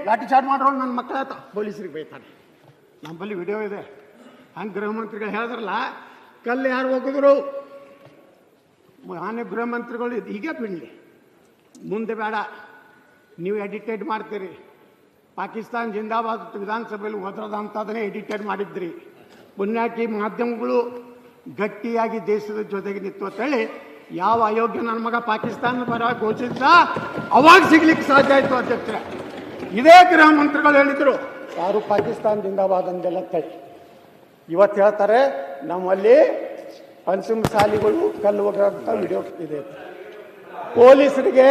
ಲಾಠಿ charge ಮಾಡೋರು ನನ್ನ ಮಕ್ಕಳ ಪೊಲೀಸರಿಗೆ ಬೈತಾರೆ. ನಮ್ಮಲ್ಲಿ ವಿಡಿಯೋ ಇದೆ. ಹಂಗೆ ಗೃಹ ಮಂತ್ರಿಗಳು ಹೇಳಿದ್ರಲ್ಲ, ಕಲ್ಲು ಯಾರು ಹೋಗಿದ್ರು ಮಾನ್ಯ ಗೃಹ ಮಂತ್ರಿಗಳು ಹೀಗೆ ಬಿಡಲಿ, ಮುಂದೆ ಬೇಡ ನೀವು ಎಡಿಟೇಟ್ ಮಾಡ್ತೀರಿ. ಪಾಕಿಸ್ತಾನ ಜಿಂದಾಬಾದ್ ವಿಧಾನಸಭೆಯಲ್ಲಿ ಓದ್ರದಂಥದನ್ನೇ ಎಡಿಟೇಟ್ ಮಾಡಿದ್ರಿ. ಪುಣ್ಯಾಕಿ ಮಾಧ್ಯಮಗಳು ಗಟ್ಟಿಯಾಗಿ ದೇಶದ ಜೊತೆಗೆ ನಿಂತು ಅಂತೇಳಿ ಯಾವ ಅಯೋಗ್ಯ ನನ್ನ ಮಗ ಪಾಕಿಸ್ತಾನದ ಪರ ಘೋಷಿಸಿದ ಅವಾಗ ಸಿಗ್ಲಿಕ್ಕೆ ಸಾಧ್ಯ ಆಯಿತು ಅಧ್ಯಕ್ಷರೇ. ಇದೇ ಗೃಹ ಮಂತ್ರಿಗಳು ಹೇಳಿದರು ಯಾರು ಪಾಕಿಸ್ತಾನ ಜಿಂದಾಬಾದ್ ಅಂದೆಲ್ಲ ತಳಿ. ಇವತ್ತು ಹೇಳ್ತಾರೆ ನಮ್ಮಲ್ಲಿ ಪಂಚಮಸಾಲಿಗಳು ಕಲ್ಲು ಹೋಗೋಂಥ ವಿಡಿಯೋ ಇದೆ. ಪೊಲೀಸರಿಗೆ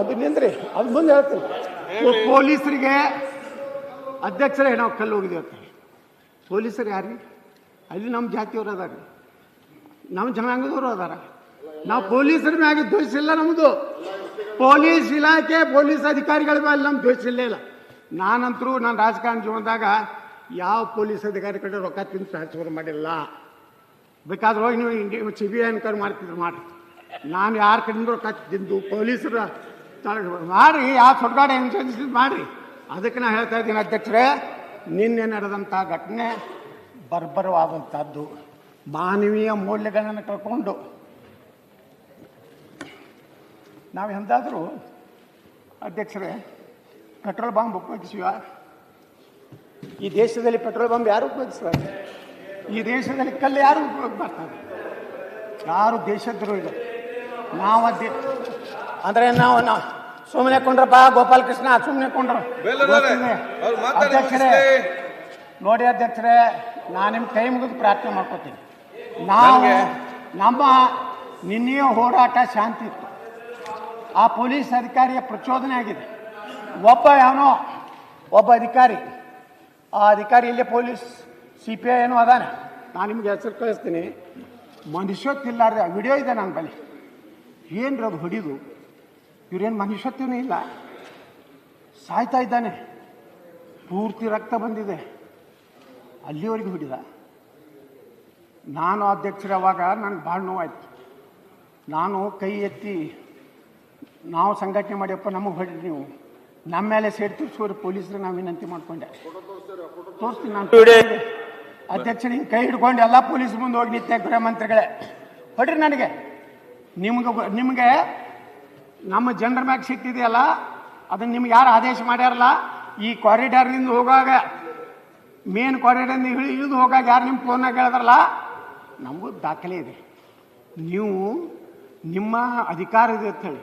ಅದು ನಿಂದ್ರಿ, ಅದು ಮುಂದೆ ಹೇಳ್ತೀನಿ. ಪೊಲೀಸರಿಗೆ ಅಧ್ಯಕ್ಷರೇ ನಾವು ಕಲ್ಲು ಹೋಗಿದ್ದೇವೆ ಅಂತ. ಪೊಲೀಸರು ಯಾರು? ಅಲ್ಲಿ ನಮ್ಮ ಜಾತಿಯವರು ಅದಾರ, ನಮ್ಮ ಜನಾಂಗದವರು ಅದಾರ. ನಾವು ಪೊಲೀಸರ ಮ್ಯಾಗೆ ದ್ವೇಷ ಇಲ್ಲ. ನಮ್ಮದು ಪೊಲೀಸ್ ಇಲಾಖೆ ಪೊಲೀಸ್ ಅಧಿಕಾರಿಗಳ ಮೇಲೆ ನಮ್ಮ ದ್ವೇಷ ಇಲ್ಲ. ನಾನಂತರೂ ನಾನು ರಾಜಕಾರಣ ಜೀವನದಾಗ ಯಾವ ಪೊಲೀಸ್ ಅಧಿಕಾರಿ ಕಡೆ ರೊಕ್ಕ ತಿಂದು ಟ್ರಾನ್ಸ್ಫರ್ ಮಾಡಿಲ್ಲ. ಬೇಕಾದ್ರೆ ಹೋಗಿ ನೀವು CBI ಎನ್ಕ್ವೈರಿ ಮಾಡ್ತಿದ್ರು ಮಾಡಿ. ನಾನು ಯಾರ ಕಡೆಯಿಂದ ರೊಕ್ಕ ತಿಂದು ಪೊಲೀಸರ ಮಾಡಿ ಯಾವ ಸುಡ್ಗಾಡ ಇನ್ಸೂರೆನ್ಸ್ ಮಾಡಿರಿ. ಅದಕ್ಕೆ ನಾನು ಹೇಳ್ತಾ ಇದ್ದೀನಿ ಅಧ್ಯಕ್ಷರೇ, ನಿನ್ನೆ ನಡೆದಂಥ ಘಟನೆ ಬರ್ಬರವಾದಂಥದ್ದು. ಮಾನವೀಯ ಮೌಲ್ಯಗಳನ್ನು ಕಳ್ಕೊಂಡು ನಾವು ಎಂದಾದರೂ ಅಧ್ಯಕ್ಷರೇ ಪೆಟ್ರೋಲ್ ಬಾಂಬ್ ಉಪಯೋಗಿಸುವ? ಈ ದೇಶದಲ್ಲಿ ಪೆಟ್ರೋಲ್ ಬಾಂಬ್ ಯಾರು ಉಪಯೋಗಿಸುವ? ಈ ದೇಶದಲ್ಲಿ ಕಲ್ಲು ಯಾರು ಉಪಯೋಗ ಮಾಡ್ತಾರೆ? ಯಾರು ದೇಶದ್ರೋಹ ಇದೆ. ನಾವು ಅಂದರೆ ನಾವು ಸುಮ್ಮನೆ ಕೊಂಡ್ರಪ್ಪ ಗೋಪಾಲಕೃಷ್ಣ, ಸುಮ್ಮನೆ ಕೊಂಡ್ರು. ಅಧ್ಯಕ್ಷರೇ ನೋಡಿ ಅಧ್ಯಕ್ಷರೇ, ನಾನು ನಿಮ್ಮ ಕೈ ಮುಗಿದು ಪ್ರಾರ್ಥನೆ ಮಾಡ್ಕೋತೀನಿ. ನಾವು ನಮ್ಮ ನಿನ್ನೆಯ ಹೋರಾಟ ಶಾಂತಿ ಇತ್ತು. ಆ ಪೊಲೀಸ್ ಅಧಿಕಾರಿಯ ಪ್ರಚೋದನೆ ಆಗಿದೆ. ಒಬ್ಬ ಅಧಿಕಾರಿ, ಆ ಅಧಿಕಾರಿ ಇಲ್ಲೇ ಪೊಲೀಸ್ CPI ಏನೋ ಅದಾನೆ, ನಾನು ನಿಮ್ಗೆ ಹೆಸರು ಕಳಿಸ್ತೀನಿ. ಮನುಷ್ಯತ್ತಿಲ್ಲಾರ್ದೆ ವಿಡಿಯೋ ಇದೆ ನನ್ನ ಬಳಿ. ಏನ್ರಿ ಅದು ಹೊಡಿದು? ಇವ್ರೇನು ಮನುಷ್ಯತ್ವನೇ ಇಲ್ಲ, ಸಾಯ್ತಾ ಇದ್ದಾನೆ, ಪೂರ್ತಿ ರಕ್ತ ಬಂದಿದೆ, ಅಲ್ಲಿವರೆಗೆ ಹೊಡಿದ. ನಾನು ಅಧ್ಯಕ್ಷರೇ ಅವಾಗ ನನಗೆ ಭಾಳ ನೋವಾಯ್ತು. ನಾನು ಕೈ ಎತ್ತಿ ನಾವು ಸಂಘಟನೆ ಮಾಡಿಯಪ್ಪ ನಮಗೆ ಹೊಡಿ, ನೀವು ನಮ್ಮ ಮೇಲೆ ಸೇರಿ ತೋರಿಸೋರು ಪೊಲೀಸರು ನಾವು ವಿನಂತಿ ಮಾಡ್ಕೊಂಡೆ. ತೋರಿಸ್ತೀನಿ ನಾನು ಅಧ್ಯಕ್ಷ, ಹಿಂಗೆ ಕೈ ಹಿಡ್ಕೊಂಡು ಎಲ್ಲ ಪೊಲೀಸ್ ಮುಂದೆ ಹೋಗಿ ನಿಂತೆ. ಗೃಹ ಮಂತ್ರಿಗಳೇ ಹೊಡ್ರಿ ನನಗೆ, ನಿಮಗೆ ನಮ್ಮ ಜನರ ಮ್ಯಾಗ ಸಿಟ್ಟಿದೆಯಲ್ಲ, ಅದನ್ನು ನಿಮ್ಗೆ ಯಾರು ಆದೇಶ ಮಾಡ್ಯಾರಲ್ಲ, ಈ ಕಾರಿಡಾರ್ನಿಂದ ಹೋಗಾಗ ಮೇನ್ ಕಾರಿಡಾರ್ನಿಂದ ಇಳಿದು ಹೋಗಾಗ ಯಾರು ನಿಮ್ಮ ಫೋನ್ನಾಗ ಹೇಳಿದ್ರಲ್ಲ, ನಮಗೂ ದಾಖಲೆ ಇದೆ. ನೀವು ನಿಮ್ಮ ಅಧಿಕಾರ ಇದೆ ಅಂತ ಹೇಳಿ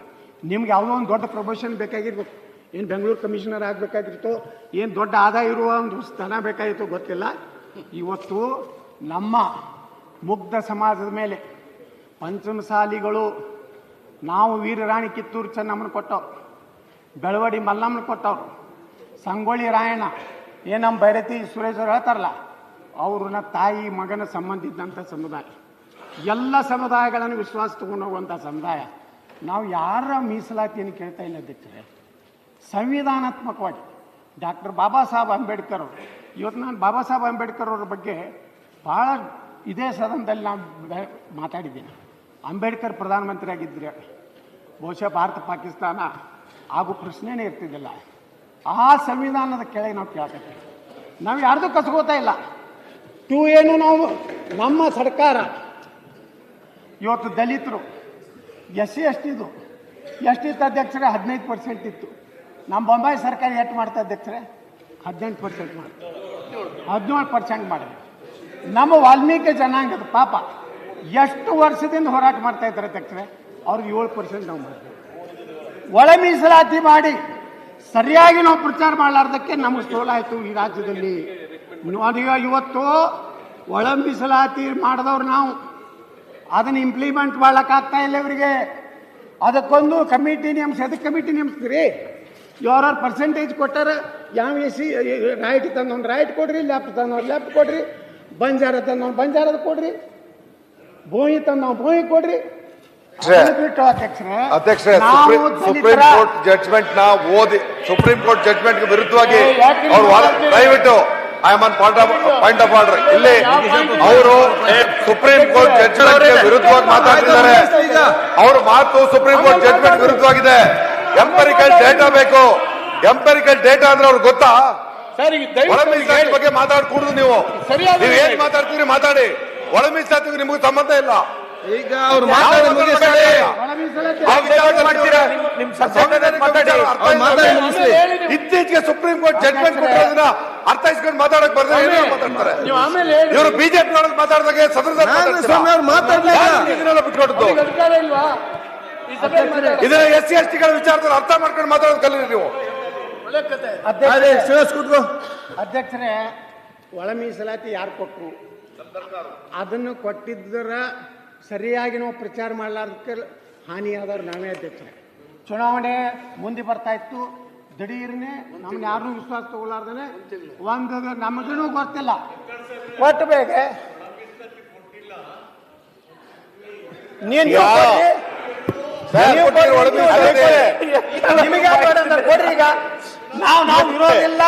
ನಿಮ್ಗೆ ಯಾವುದೋ ಒಂದು ದೊಡ್ಡ ಪ್ರಮೋಷನ್ ಬೇಕಾಗಿರ್ಬೇಕು. ಏನು ಬೆಂಗಳೂರು ಕಮಿಷನರ್ ಆಗಬೇಕಾಗಿರ್ತೋ, ಏನು ದೊಡ್ಡ ಆದಾಯ ಇರುವ ಒಂದು ಸ್ಥಾನ ಬೇಕಾಗಿತ್ತೋ ಗೊತ್ತಿಲ್ಲ. ಇವತ್ತು ನಮ್ಮ ಮುಗ್ಧ ಸಮಾಜದ ಮೇಲೆ ಪಂಚಮಸಾಲಿಗಳು, ನಾವು ವೀರರಾಣಿ ಕಿತ್ತೂರು ಚೆನ್ನಮ್ಮನ ಕೊಟ್ಟವ್ರು, ಬೆಳವಡಿ ಮಲ್ಲಮ್ಮನ ಕೊಟ್ಟವ್ರು, ಸಂಗೊಳ್ಳಿ ರಾಯಣ್ಣ, ನಮ್ಮ ಭೈರತಿ ಸುರೇಶ್ ಅವರು ಹೇಳ್ತಾರಲ್ಲ, ಅವ್ರನ್ನ ತಾಯಿ ಮಗನ ಸಂಬಂಧ ಇದ್ದಂಥ ಸಮುದಾಯ. ಎಲ್ಲ ಸಮುದಾಯಗಳನ್ನು ವಿಶ್ವಾಸ ತಗೊಂಡು ಹೋಗುವಂಥ ಸಮುದಾಯ. ನಾವು ಯಾರ ಮೀಸಲಾತಿಯನ್ನು ಕೇಳ್ತಾ ಇಲ್ಲ ಅಧ್ಯಕ್ಷರೇ. ಸಂವಿಧಾನಾತ್ಮಕವಾಗಿ ಡಾಕ್ಟರ್ ಬಾಬಾ ಸಾಹೇಬ್ ಅಂಬೇಡ್ಕರ್ ಅವರು, ಇವತ್ತು ನಾನು ಬಾಬಾ ಸಾಹೇಬ್ ಅಂಬೇಡ್ಕರ್ ಅವ್ರ ಬಗ್ಗೆ ಭಾಳ ಇದೇ ಸದನದಲ್ಲಿ ನಾನು ಮಾತಾಡಿದ್ದೀನಿ. ಅಂಬೇಡ್ಕರ್ ಪ್ರಧಾನಮಂತ್ರಿ ಆಗಿದ್ದರೆ ಬಹುಶಃ ಭಾರತ ಪಾಕಿಸ್ತಾನ ಆಗೋ ಪ್ರಶ್ನೆನೇ ಇರ್ತಿದ್ದಿಲ್ಲ. ಆ ಸಂವಿಧಾನದ ಕೆಳಗೆ ನಾವು ಕೇಳ್ತೀವಿ. ನಾವು ಯಾರ್ದು ಕಸ್ಕೋತಾ ಇಲ್ಲ. ಏನು ನಾವು ನಮ್ಮ ಸರ್ಕಾರ ಇವತ್ತು ದಲಿತರು SC ST ಎಷ್ಟಿತ್ತು ಅಧ್ಯಕ್ಷರೇ? 15% ಇತ್ತು. ನಮ್ಮ ಬೊಂಬಾಯಿ ಸರ್ಕಾರ ಎಷ್ಟು ಮಾಡ್ತಾ ಅಧ್ಯಕ್ಷರೇ? 18% ಮಾಡಿ, 17% ಮಾಡಿದೆ. ನಮ್ಮ ವಾಲ್ಮೀಕಿ ಜನಾಂಗದ ಪಾಪ ಎಷ್ಟು ವರ್ಷದಿಂದ ಹೋರಾಟ ಮಾಡ್ತಾ ಇದ್ದಾರೆ ಅಧ್ಯಕ್ಷರೇ? ಅವ್ರಿಗೆ 7% ನಾವು ಮಾಡಿದ್ವಿ. ಒಳ ಮೀಸಲಾತಿ ಮಾಡಿ ಸರಿಯಾಗಿ ನಾವು ಪ್ರಚಾರ ಮಾಡಲಾರ್ದಕ್ಕೆ ನಮಗೆ ಸೋಲಾಯಿತು ಈ ರಾಜ್ಯದಲ್ಲಿ. ಇವತ್ತು ಒಳ ಮೀಸಲಾತಿ ಮಾಡಿದವ್ರು ನಾವು ಅದನ್ನು ಇಂಪ್ಲಿಮೆಂಟ್ ಮಾಡ್ಲಿಕ್ಕಾಗ್ತಾ ಇಲ್ಲ ಇವರಿಗೆ. ಅದಕ್ಕೊಂದು ಕಮಿಟಿ ನೇಮಿಸಿ, ಅದಕ್ಕೆ ಕಮಿಟಿ ನೇಮಿಸ್ತೀರಿ. ಯಾರು ಪರ್ಸೆಂಟೇಜ್ ಕೊಟ್ಟಾರ, ಯಾವ SC ರೈಟ್ ತಂದವ್ನು ರೈಟ್ ಕೊಡ್ರಿ, ಲೆಫ್ಟ್ ತಂದವ್ನು ಲೆಫ್ಟ್ ಕೊಡ್ರಿ, ಬಂಜಾರ ತಂದವ್ನು ಬಂಜಾರದ ಕೊಡ್ರಿ, ಭೂಮಿ ತಂದವ್ ಭೂಮಿ ಕೊಡ್ರಿ. ಅಧ್ಯಕ್ಷರೇ, ಸುಪ್ರೀಂ ಕೋರ್ಟ್ ಜಡ್ಜ್ಮೆಂಟ್ ನ ಓದಿ, ಸುಪ್ರೀಂ ಕೋರ್ಟ್ ಜಡ್ಜ್ಮೆಂಟ್ ವಿರುದ್ಧವಾಗಿ ದಯವಿಟ್ಟು I am on point of order. ಇಲ್ಲಿ ಅವರು ಸುಪ್ರೀಂ ಕೋರ್ಟ್ ಜಡ್ಜ್ಮೆಂಟ್ ವಿರುದ್ಧವಾಗಿ ಮಾತಾಡ್ತಿದ್ದಾರೆ. ಅವ್ರ ಮಾತು ಸುಪ್ರೀಂ ಕೋರ್ಟ್ ಜಡ್ಜ್ಮೆಂಟ್ ವಿರುದ್ಧವಾಗಿದೆ. ಎಂಪರಿಕಲ್ ಡೇಟಾ ಬೇಕು. ಎಂಪೆರಿಕಲ್ ಡೇಟಾ ಅಂದ್ರೆ ಅವ್ರಿಗೆ ಗೊತ್ತಾ? ಸರ್ ಈಗ ಒಳ ಮೀಸಲಾತಿ ಬಗ್ಗೆ ಮಾತಾಡ್ಕೂಡುದು ನೀವು. ನೀವು ಏನ್ ಮಾತಾಡ್ತೀರಿ ಮಾತಾಡಿ, ಒಳ ಮೀಸಲಾತಿಗೆ ನಿಮ್ಗೆ ಸಂಬಂಧ ಇಲ್ಲ. ಈಗ ಅವ್ರು ಮಾತಾಡಿ ಮುಗಿಸ್ತಾರೆ. ಇತ್ತೀಚೆಗೆ ಸುಪ್ರೀಂ ಕೋರ್ಟ್ ಜಡ್ಜ್ಮೆಂಟ್ ಕೊಟ್ಟಿರೋದನ್ನ ಅರ್ಥೈಸ್ಕೊಂಡು ಮಾತಾಡಕ್ ಬರ್ತಾರೆ ಮಾತಾಡ್ತಾರೆ. ಇವರು ಬಿಜೆಪಿ ಒಳಗೆ ಮಾತಾಡಿದಾಗ ಸದಸ್ಯರು ಬಿಟ್ಕೊಟ್ಟು ಇದನ್ನ SC ST ಗಳ ವಿಚಾರದಲ್ಲಿ ಅರ್ಥ ಮಾಡ್ಕೊಂಡು ಮಾತಾಡೋದು ಕಲೀರಿ ನೀವು. ಅಧ್ಯಕ್ಷರೇ, ಒಳ ಮೀಸಲಾತಿ ಯಾರು ಕೊಟ್ಟರು? ಅದನ್ನು ಕೊಟ್ಟಿದ್ದರ ಸರಿಯಾಗಿ ನಾವು ಪ್ರಚಾರ ಮಾಡಲಾರ್ದಕ್ಕೆ ಹಾನಿಯಾದವ್ರು ನಾವೇ ಅಧ್ಯಕ್ಷರೇ. ಚುನಾವಣೆ ಮುಂದೆ ಬರ್ತಾ ಇತ್ತು, ದಿಢೀರ್ನೆ ನಮ್ಗೆ ಯಾರನ್ನೂ ವಿಶ್ವಾಸ ತಗೊಳ್ಳಾರ್ದೇ ಒಂದು ನಮಗೂ ಗೊತ್ತಿಲ್ಲ ಕೊಟ್ಟು ಬೇಕೆ ನಿಮಗೆ ಕೊಡ್ರಿ. ಈಗ ನಾವು ವಿರೋಧಿಲ್ಲ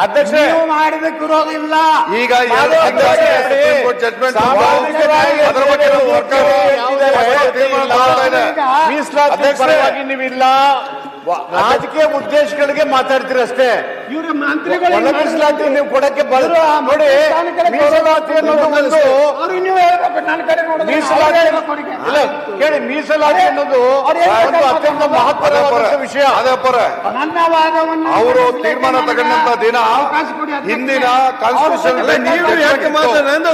ಅಧ್ಯಕ್ಷ, ಮಾಡಿದಕ್ಕೆ ವಿರೋಧ ಇಲ್ಲ. ಈಗ ಮೀಸಲಾತಿ ನೀವಿಲ್ಲ, ರಾಜಕೀಯ ಉದ್ದೇಶಗಳಿಗೆ ಮಾತಾಡ್ತೀರಿ ಅಷ್ಟೇ. ಇವ್ರ ಮಂತ್ರಿಗಳು ಮೀಸಲಾತಿ ನೀವು ಕೊಡಕ್ಕೆ ಬರೋದು ನೋಡಿ. ಮೀಸಲಾತಿ ಅನ್ನೋದು ಒಂದು ಕೇಳಿ, ಮೀಸಲಾತಿ ಅನ್ನೋದು ಒಂದು ಅತ್ಯಂತ ಮಹತ್ವದ ವಿಷಯ. ನನ್ನ ವಾದವನ್ನು ಅವರು ತೀರ್ಮಾನ ತಗೊಂಡಂತ ದಿನ ಹಿಂದಿನ ಕಾನ್ಸ್ಟಿಟ್ಯೂಷನ್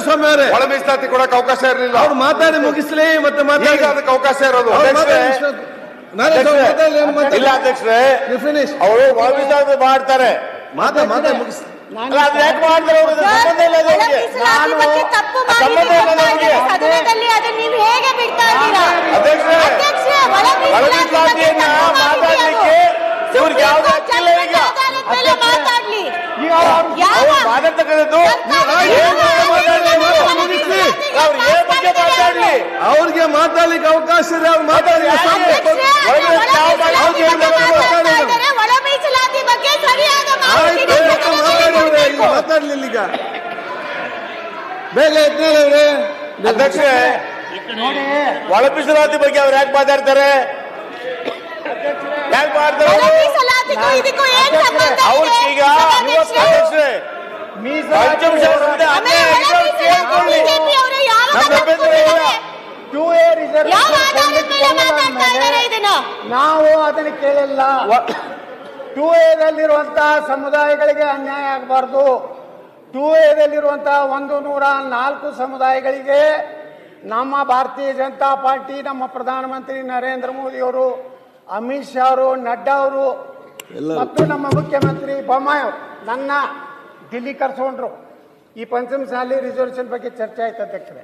ಸ್ವಾಮಿ ಅವರೇ, ಒಳ ಮೀಸಲಾತಿ ಕೊಡಕ್ಕೆ ಅವಕಾಶ ಇರಲಿಲ್ಲ. ಅವ್ರು ಮಾತಾಡಿ ಮುಗಿಸ್ಲಿ, ಮತ್ತೆ ಮಾತಾಡಿ ಅದಕ್ಕೆ ಅವಕಾಶ ಇರೋದು. ಇಲ್ಲ ಅಧ್ಯಕ್ಷರೇ, ಅವರು ಒಳ ಮೀಸಲಾತಿ ಮಾಡ್ತಾರೆ, ಮಾತಾಡಿ ಮುಗಿಸ್. ಮಾತಾಡ್ಲಿಕ್ಕೆ ಇವ್ರಿಗೆ ಯಾವ್ದು ಹಕ್ಕಿಲ್ಲ. ಈಗ ಮಾತಾಡ್ತಕ್ಕಂಥದ್ದು ಅವ್ರಿಗೆ ಮಾತಾಡ್ಲಿಕ್ಕೆ ಅವಕಾಶ ಇದೆ, ಅವ್ರು ಮಾತಾಡಿ. ಮಾತಾಡ್ಲಿಲ್ಲ ಈಗ ಬೇಗ ಎದ್ದೇಳವ್ರೆ. ಅಧ್ಯಕ್ಷರೇ, ಒಳ ಮೀಸಲಾತಿ ಬಗ್ಗೆ ಅವ್ರು ಯಾಕೆ ಮಾತಾಡ್ತಾರೆ? ಯಾಕೆ ಮಾಡ್ತಾರೆ ಅವ್ರು? ಈಗ ಅಧ್ಯಕ್ಷರೇ, ನಾವು ಅದನ್ನು ಕೇಳಿಲ್ಲ. 2A ಸಮುದಾಯಗಳಿಗೆ ಅನ್ಯಾಯ ಆಗಬಾರ್ದು. 2A 104 ಸಮುದಾಯಗಳಿಗೆ ನಮ್ಮ ಭಾರತೀಯ ಜನತಾ ಪಾರ್ಟಿ, ನಮ್ಮ ಪ್ರಧಾನಮಂತ್ರಿ ನರೇಂದ್ರ ಮೋದಿ ಅವರು, ಅಮಿತ್ ಶಾ ಅವರು, ನಡ್ಡಾ ಅವರು ಮತ್ತು ನಮ್ಮ ಮುಖ್ಯಮಂತ್ರಿ ಬೊಮ್ಮಾಯಿ ಅವರು ನನ್ನ ದಿಲ್ಲಿ ಕರ್ಸ್ಕೊಂಡ್ರು. ಈ ಪಂಚಮಸಾಲಿ ರಿಸರ್ವೇಷನ್ ಬಗ್ಗೆ ಚರ್ಚೆ ಆಯ್ತು ಅಧ್ಯಕ್ಷರೇ.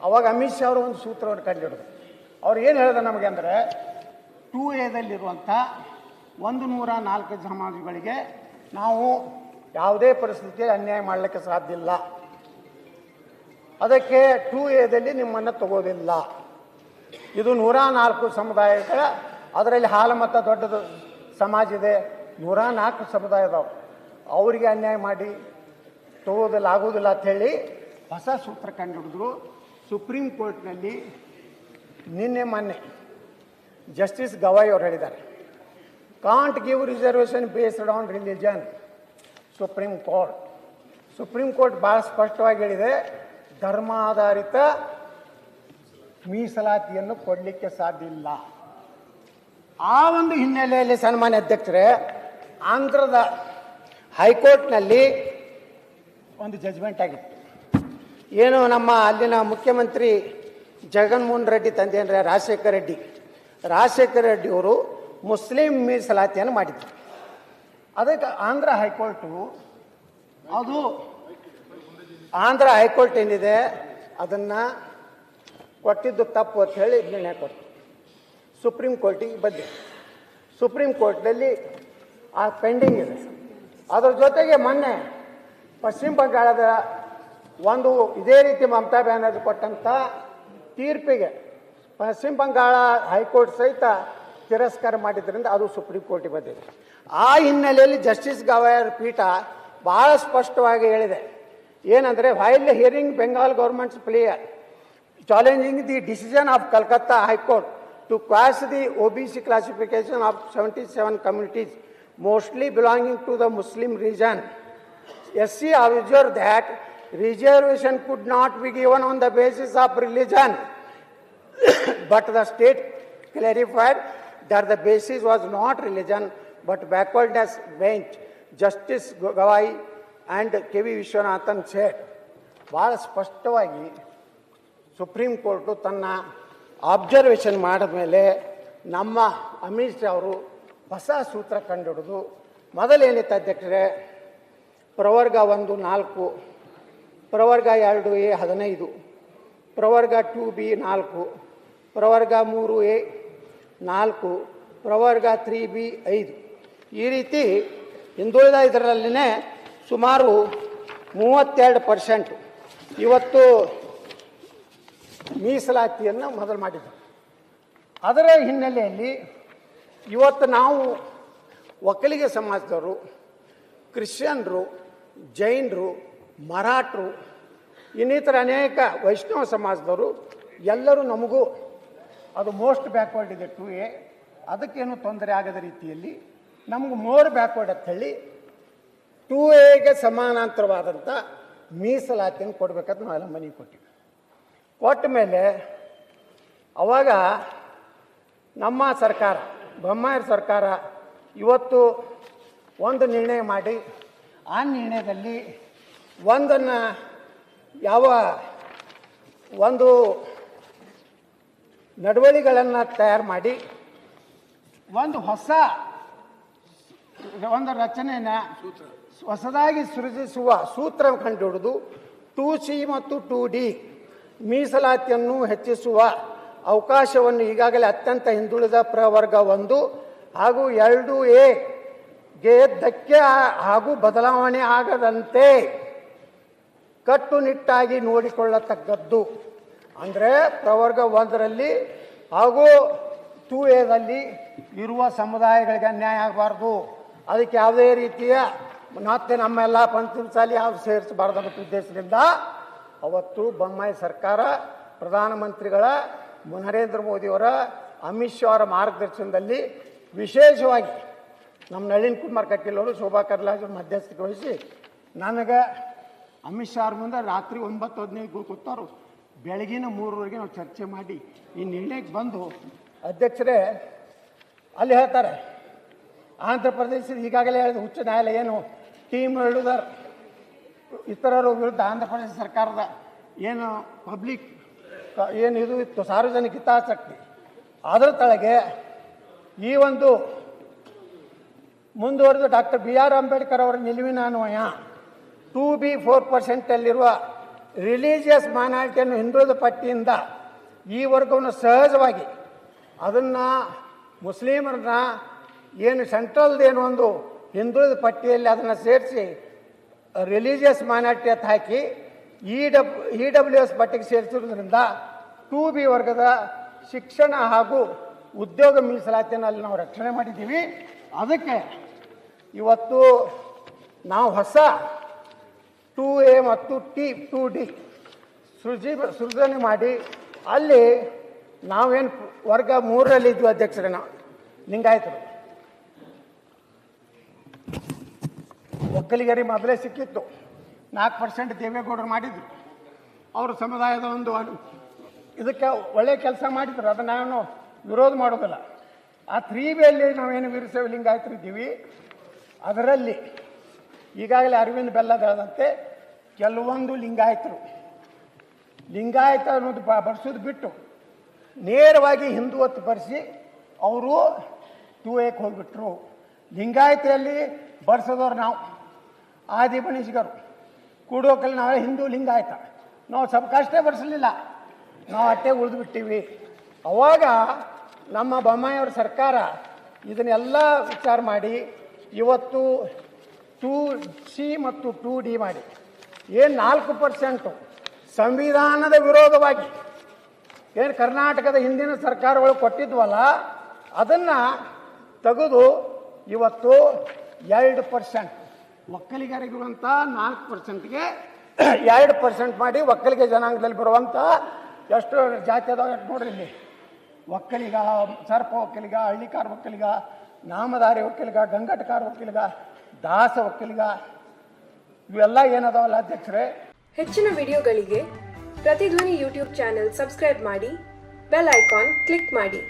ಅವಾಗ ಅಮಿತ್ ಶಾ ಅವರು ಒಂದು ಸೂತ್ರವನ್ನು ಕಂಡುಹಿಡಿದ್ರು. ಅವ್ರು ಏನು ಹೇಳಿದ್ರು ನಮಗೆ ಅಂದರೆ, 2A 104 ಸಮಾಜಗಳಿಗೆ ನಾವು ಯಾವುದೇ ಪರಿಸ್ಥಿತಿಯಲ್ಲಿ ಅನ್ಯಾಯ ಮಾಡಲಿಕ್ಕೆ ಸಾಧ್ಯ ಇಲ್ಲ. ಅದಕ್ಕೆ 2A ನಿಮ್ಮನ್ನು ತಗೋದಿಲ್ಲ. ಇದು 104 ಸಮುದಾಯಗಳ, ಅದರಲ್ಲಿ ಹಾಲಮತ ದೊಡ್ಡದು ಸಮಾಜ ಇದೆ, 104 ಸಮುದಾಯದವರು, ಅವರಿಗೆ ಅನ್ಯಾಯ ಮಾಡಿ ತಗೋದಿಲ್ಲ, ಆಗೋದಿಲ್ಲ ಅಂಥೇಳಿ ಹೊಸ ಸೂತ್ರ ಕಂಡುಹಿಡಿದ್ರು. ಸುಪ್ರೀಂ ಕೋರ್ಟ್ನಲ್ಲಿ ಮೊನ್ನೆ ಜಸ್ಟಿಸ್ ಗವಾಯ್ ಅವರು ಹೇಳಿದ್ದಾರೆ, can't give reservation based on religion. Supreme court ಭಾಳ ಸ್ಪಷ್ಟವಾಗಿ ಹೇಳಿದೆ, ಧರ್ಮಾಧಾರಿತ ಮೀಸಲಾತಿಯನ್ನು ಕೊಡಲಿಕ್ಕೆ ಸಾಧ್ಯ ಇಲ್ಲ. ಆ ಒಂದು ಹಿನ್ನೆಲೆಯಲ್ಲಿ ಸನ್ಮಾನ್ಯ ಅಧ್ಯಕ್ಷರೇ, ಆಂಧ್ರದ ಹೈಕೋರ್ಟ್ನಲ್ಲಿ ಒಂದು ಜಜ್ಮೆಂಟ್ ಆಗಿತ್ತು. ಏನು ನಮ್ಮ ಅಲ್ಲಿನ ಮುಖ್ಯಮಂತ್ರಿ ಜಗನ್ಮೋಹನ್ ರೆಡ್ಡಿ ತಂದೆ ಅಂದರೆ ರಾಜಶೇಖರ ರೆಡ್ಡಿ ಅವರು ಮುಸ್ಲಿಂ ಮೀಸಲಾತಿಯನ್ನು ಮಾಡಿದ್ರು. ಅದಕ್ಕೆ ಆಂಧ್ರ ಹೈಕೋರ್ಟ್ ಏನಿದೆ ಅದನ್ನು ಕೊಟ್ಟಿದ್ದು ತಪ್ಪು ಅಂತ ಹೇಳಿ ನಿರ್ಣಯ ಕೊಟ್ಟು ಸುಪ್ರೀಂ ಕೋರ್ಟಿಗೆ ಬಂದೆ. ಸುಪ್ರೀಂ ಕೋರ್ಟ್ನಲ್ಲಿ ಆ ಪೆಂಡಿಂಗ್ ಇದೆ. ಅದರ ಜೊತೆಗೆ ಮೊನ್ನೆ ಪಶ್ಚಿಮ ಬಂಗಾಳದ ಒಂದು ಇದೇ ರೀತಿ ಮಮತಾ ಬ್ಯಾನರ್ಜಿ ಕೊಟ್ಟಂಥ ತೀರ್ಪಿಗೆ ಪಶ್ಚಿಮ ಬಂಗಾಳ ಹೈಕೋರ್ಟ್ ಸಹಿತ ತಿರಸ್ಕಾರ ಮಾಡಿದ್ರಿಂದ ಅದು ಸುಪ್ರೀಂ ಕೋರ್ಟಿಗೆ ಬಂದಿದೆ. ಆ ಹಿನ್ನೆಲೆಯಲ್ಲಿ ಜಸ್ಟಿಸ್ ಗವಾಯರ್ ಪೀಠ ಭಾಳ ಸ್ಪಷ್ಟವಾಗಿ ಹೇಳಿದೆ, ಏನಂದರೆ while hearing Bengal governments player challenging the decision of Calcutta high court to quash the OBC classification of 77 communities mostly belonging to the Muslim region. SC observed that reservation could not be given on the basis of religion, but the state clarified that the basis was not religion but backwardness bench. Justice Gawai and KV Vishwanathan said, ಭಾಳ ಸ್ಪಷ್ಟವಾಗಿ supreme court ತನ್ನ observation ಮಾಡಿದ ಮೇಲೆ ನಮ್ಮ ಅಮಿತ್ ಶಾ ಅವರು ಹೊಸ ಸೂತ್ರ ಕಂಡುಹಿಡಿದು ಮೊದಲೇನಿತ್ತು ಅಧ್ಯಕ್ಷರೇ, ಪ್ರವರ್ಗ 1 4, ಪ್ರವರ್ಗ 2A 15, ಪ್ರವರ್ಗ 2B 4, ಪ್ರವರ್ಗ 3A 4, ಪ್ರವರ್ಗ 3B 5, ಈ ರೀತಿ ಹಿಂದುಳಿದ ಇದರಲ್ಲಿನೇ ಸುಮಾರು 32% ಇವತ್ತು ಮೀಸಲಾತಿಯನ್ನು ಮೊದಲು ಮಾಡಿದ್ರು. ಅದರ ಹಿನ್ನೆಲೆಯಲ್ಲಿ ಇವತ್ತು ನಾವು ಒಕ್ಕಲಿಗ ಸಮಾಜದವರು, ಕ್ರಿಶ್ಚಿಯನ್ರು, ಜೈನರು, ಮರಾಠರು, ಇನ್ನಿತರ ಅನೇಕ ವೈಷ್ಣವ ಸಮಾಜದವರು ಎಲ್ಲರೂ ನಮಗೂ ಅದು ಮೋಸ್ಟ್ ಬ್ಯಾಕ್ವರ್ಡ್ ಇದೆ 2A, ಅದಕ್ಕೇನು ತೊಂದರೆ ಆಗದ ರೀತಿಯಲ್ಲಿ ನಮಗೂ ಮೋರ್ ಬ್ಯಾಕ್ವರ್ಡ್ ಅಂತ ಹೇಳಿ 2Aಗೆ ಸಮಾನಾಂತರವಾದಂಥ ಮೀಸಲಾತಿಯನ್ನು ಕೊಡಬೇಕಂತ ನಾವೆಲ್ಲ ಮನವಿ ಕೊಟ್ಟಿವಿ. ಕೊಟ್ಟ ಮೇಲೆ ಅವಾಗ ನಮ್ಮ ಸರ್ಕಾರ, ಬೊಮ್ಮಾಯಿ ಸರ್ಕಾರ ಇವತ್ತು ಒಂದು ನಿರ್ಣಯ ಮಾಡಿ ಆ ನಿರ್ಣಯದಲ್ಲಿ ಒಂದನ್ನು ಒಂದು ನಡವಳಿಕೆಗಳನ್ನು ತಯಾರು ಮಾಡಿ ಒಂದು ರಚನೆಯನ್ನು ಹೊಸದಾಗಿ ಸೃಜಿಸುವ ಸೂತ್ರ ಕಂಡುಹಿಡಿದು 2C ಮತ್ತು 2D ಮೀಸಲಾತಿಯನ್ನು ಹೆಚ್ಚಿಸುವ ಅವಕಾಶವನ್ನು ಈಗಾಗಲೇ ಅತ್ಯಂತ ಹಿಂದುಳಿದ ಪ್ರವರ್ಗ 1 ಹಾಗೂ 2Aಗೆ ಧಕ್ಕೆ ಹಾಗೂ ಬದಲಾವಣೆ ಆಗದಂತೆ ಕಟ್ಟುನಿಟ್ಟಾಗಿ ನೋಡಿಕೊಳ್ಳತಕ್ಕದ್ದು. ಅಂದರೆ ಪ್ರವರ್ಗ 1ರಲ್ಲಿ ಹಾಗೂ 2Aದಲ್ಲಿ ಇರುವ ಸಮುದಾಯಗಳಿಗೆ ಅನ್ಯಾಯ ಆಗಬಾರ್ದು, ಅದಕ್ಕೆ ಯಾವುದೇ ರೀತಿಯ ಮತ್ತೆ ನಮ್ಮೆಲ್ಲ ಪಂಚಮಸಾಲಿ ಯಾವುದು ಸೇರಿಸಬಾರ್ದು ಅನ್ನೋ ಉದ್ದೇಶದಿಂದ ಅವತ್ತು ಬೊಮ್ಮಾಯಿ ಸರ್ಕಾರ ಪ್ರಧಾನಮಂತ್ರಿಗಳ ನರೇಂದ್ರ ಮೋದಿಯವರ, ಅಮಿತ್ ಶಾ ಅವರ ಮಾರ್ಗದರ್ಶನದಲ್ಲಿ ವಿಶೇಷವಾಗಿ ನಮ್ಮ ನಳಿನ್ ಕುಮಾರ್ ಕಟೀಲ್ ಅವರು, ಶೋಭಾ ಕರ್ಲಾಜ್ ಮಧ್ಯಸ್ಥಿಕೆ ವಹಿಸಿ ನನಗೆ ಅಮಿತ್ ಶಾ ಅವ್ರ ಮುಂದೆ ರಾತ್ರಿ 9:15 ಕೂತಾರು, ಬೆಳಗಿನ 3ವರೆಗೆ ನಾವು ಚರ್ಚೆ ಮಾಡಿ ಈ ನಿರ್ಣಯಕ್ಕೆ ಬಂದು ಅಧ್ಯಕ್ಷರೇ ಅಲ್ಲಿ ಹೇಳ್ತಾರೆ, ಆಂಧ್ರ ಪ್ರದೇಶದ ಈಗಾಗಲೇ ಹೇಳಿದ ಉಚ್ಚ ನ್ಯಾಯಾಲಯ ಏನು ಟೀಮ್ ಹೇಳುವುದರ ಇತರರ ವಿರುದ್ಧ ಆಂಧ್ರ ಪ್ರದೇಶ ಸರ್ಕಾರದ ಏನು ಪಬ್ಲಿಕ್ ಏನು ಇದು ಇತ್ತು ಸಾರ್ವಜನಿಕ ಹಿತಾಸಕ್ತಿ, ಅದರ ತಳಗೆ ಈ ಒಂದು ಮುಂದುವರೆದು ಡಾಕ್ಟರ್ BR ಅಂಬೇಡ್ಕರ್ ಅವರ ನಿಲುವಿನ ಅನ್ವಯ 2B 4%ಅಲ್ಲಿರುವ ರಿಲಿಜಿಯಸ್ ಮೈನಾರಿಟಿಯನ್ನು ಹಿಂದುಳಿದ ಪಟ್ಟಿಯಿಂದ ಈ ವರ್ಗವನ್ನು ಸಹಜವಾಗಿ ಅದನ್ನು ಮುಸ್ಲಿಮರನ್ನ ಏನು ಸೆಂಟ್ರಲ್ದೇನು ಒಂದು ಹಿಂದುಳಿದ ಪಟ್ಟಿಯಲ್ಲಿ ಅದನ್ನು ಸೇರಿಸಿ ರಿಲಿಜಿಯಸ್ ಮೈನಾರಿಟಿ ಅಂತ ಹಾಕಿ EWS ಪಟ್ಟಿಗೆ ಸೇರಿಸಿರೋದ್ರಿಂದ 2B ವರ್ಗದ ಶಿಕ್ಷಣ ಹಾಗೂ ಉದ್ಯೋಗ ಮೀಸಲಾತಿಯನ್ನು ಅಲ್ಲಿ ನಾವು ರಕ್ಷಣೆ ಮಾಡಿದ್ದೀವಿ. ಅದಕ್ಕೆ ಇವತ್ತು ನಾವು ಹೊಸ 2A ಮತ್ತು 2D ಸೃಜನೆ ಮಾಡಿ ಅಲ್ಲಿ ನಾವೇನು ವರ್ಗ 3ರಲ್ಲಿ ಇದ್ವಿ ಅಧ್ಯಕ್ಷರೇ, ನಾವು ಲಿಂಗಾಯತರು. ಒಕ್ಕಲಿಗರಿಗೆ ಮೊದಲೇ ಸಿಕ್ಕಿತ್ತು, 4% ದೇವೇಗೌಡರು ಮಾಡಿದ್ರು, ಅವರು ಸಮುದಾಯದ ಒಂದು ಇದಕ್ಕೆ ಒಳ್ಳೆಯ ಕೆಲಸ ಮಾಡಿದ್ರು, ಅದನ್ನು ನಾನು ವಿರೋಧ ಮಾಡೋದಿಲ್ಲ. ಆ 3Bಯಲ್ಲಿ ನಾವೇನು ವೀರಶೈವ ಲಿಂಗಾಯತರು ಇದ್ದೀವಿ, ಅದರಲ್ಲಿ ಈಗಾಗಲೇ ಅರವಿಂದ್ ಬೆಲ್ಲದ ಹೇಳಿದಂತೆ ಕೆಲವೊಂದು ಲಿಂಗಾಯತ ಅನ್ನೋದು ಬರೆಸೋದು ಬಿಟ್ಟು ನೇರವಾಗಿ ಹಿಂದುತ್ವ ಬರೆಸಿ ಅವರು 2Aಕ್ಕೆ ಹೋಗಿಬಿಟ್ರು. ಲಿಂಗಾಯತೆಯಲ್ಲಿ ಬರ್ಸೋದವ್ರು ನಾವು ಆದಿ ಬಣಿಸಿಗರು, ಕೂಡೋಕಲ್ಲಿ ನಾವೇ ಹಿಂದೂ ಲಿಂಗಾಯತ, ನಾವು ಸಬ್ಕಾಷ್ಟೇ ಬರೆಸಲಿಲ್ಲ, ನಾವು ಅಟ್ಟೆ ಉಳಿದು ಬಿಟ್ಟಿವಿ. ಅವಾಗ ನಮ್ಮ ಬೊಮ್ಮಾಯಿಯವ್ರ ಸರ್ಕಾರ ಇದನ್ನೆಲ್ಲ ವಿಚಾರ ಮಾಡಿ ಇವತ್ತು 2C ಮತ್ತು 2D ಮಾಡಿ ಏನು 4% ಸಂವಿಧಾನದ ವಿರೋಧವಾಗಿ ಏನು ಕರ್ನಾಟಕದ ಹಿಂದಿನ ಸರ್ಕಾರಗಳು ಕೊಟ್ಟಿದ್ವಲ್ಲ ಅದನ್ನು ತೆಗೆದು ಇವತ್ತು 2% ಒಕ್ಕಲಿಗರಿಗಿರುವಂಥ 4%ಗೆ 2% ಮಾಡಿ ಒಕ್ಕಲಿಗ ಜನಾಂಗದಲ್ಲಿ ಬರುವಂಥ ಎಷ್ಟು ಜಾತಿ ಅದಾವ ನೋಡ್ರಿ ಇಲ್ಲಿ, ಒಕ್ಕಲಿಗ, ಸರ್ಪ ಒಕ್ಕಲಿಗ, ಹಳ್ಳಿಕಾರ ಒಕ್ಕಲಿಗ, ನಾಮಧಾರಿ ಒಕ್ಕಲಿಗ, ಗಂಗಟಕಾರ ಒಕ್ಕಲಿಗ, ದಾಸ ಒಕ್ಕಲಿಗ ಇವೆಲ್ಲ ಏನದಾವಲ್ಲ ಅಧ್ಯಕ್ಷರೇ. ಹೆಚ್ಚಿನ ವಿಡಿಯೋಗಳಿಗೆ ಪ್ರತಿಧ್ವನಿ ಯೂಟ್ಯೂಬ್ ಚಾನೆಲ್ ಸಬ್ಸ್ಕ್ರೈಬ್ ಮಾಡಿ, ಬೆಲ್ ಐಕಾನ್ ಕ್ಲಿಕ್ ಮಾಡಿ.